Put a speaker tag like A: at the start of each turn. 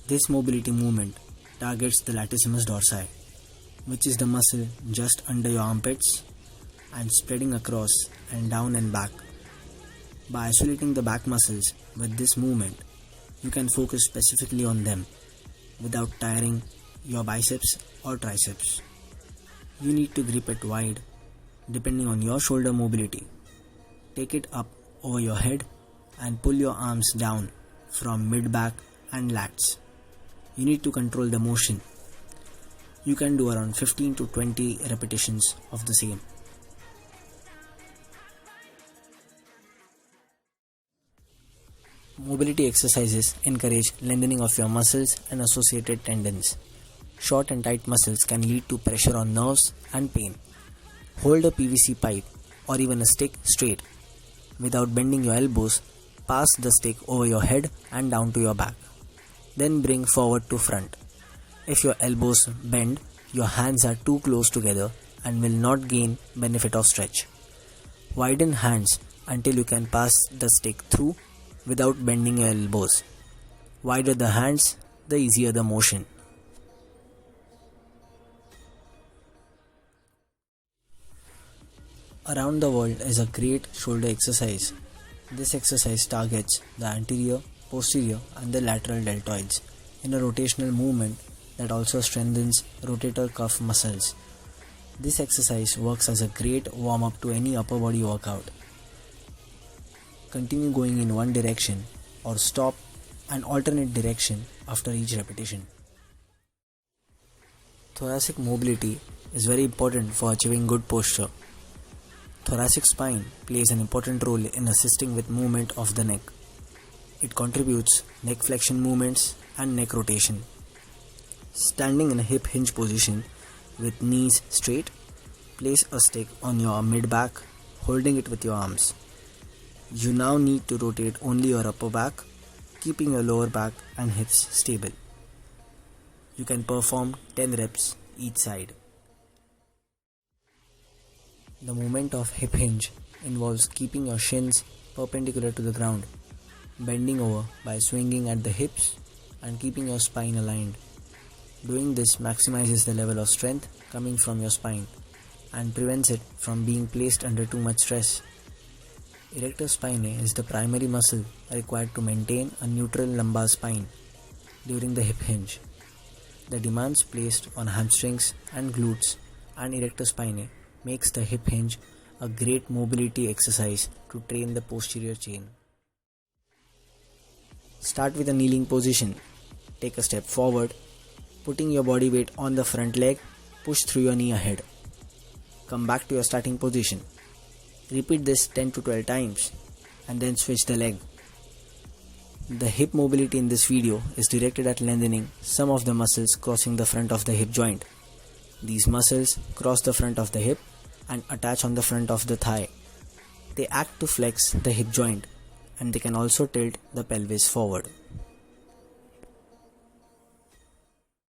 A: This mobility movement targets the latissimus dorsi, which is the muscle just under your armpits and spreading across and down and back. By isolating the back muscles with this movement, you can focus specifically on them without tiring your biceps or triceps. You need to grip it wide depending on your shoulder mobility. Take it up over your head and pull your arms down from mid-back and lats. You need to control the motion. You can do around 15 to 20 repetitions of the same. Mobility exercises encourage lengthening of your muscles and associated tendons. Short and tight muscles can lead to pressure on nerves and pain. Hold a PVC pipe or even a stick straight. Without bending your elbows, pass the stick over your head and down to your back. Then bring forward to front. If your elbows bend, your hands are too close together and will not gain benefit of stretch. Widen hands until you can pass the stick through without bending your elbows. Wider the hands, the easier the motion. Around the world is a great shoulder exercise. This exercise targets the anterior, posterior and the lateral deltoids in a rotational movement that also strengthens rotator cuff muscles. This exercise works as a great warm-up to any upper body workout. Continue going in one direction or stop and alternate direction after each repetition. Thoracic mobility is very important for achieving good posture. Thoracic spine plays an important role in assisting with movement of the neck. It contributes neck flexion movements and neck rotation. Standing in a hip hinge position with knees straight, place a stick on your mid-back, holding it with your arms. You now need to rotate only your upper back, keeping your lower back and hips stable. You can perform 10 reps each side. The movement of hip hinge involves keeping your shins perpendicular to the ground, bending over by swinging at the hips and keeping your spine aligned. Doing this maximizes the level of strength coming from your spine and prevents it from being placed under too much stress. Erector spinae is the primary muscle required to maintain a neutral lumbar spine during the hip hinge. The demands placed on hamstrings and glutes and erector spinae makes the hip hinge a great mobility exercise to train the posterior chain. Start with a kneeling position. Take a step forward, putting your body weight on the front leg, push through your knee ahead. Come back to your starting position. Repeat this 10 to 12 times and then switch the leg. The hip mobility in this video is directed at lengthening some of the muscles crossing the front of the hip joint. These muscles cross the front of the hip and attach on the front of the thigh. They act to flex the hip joint and they can also tilt the pelvis forward.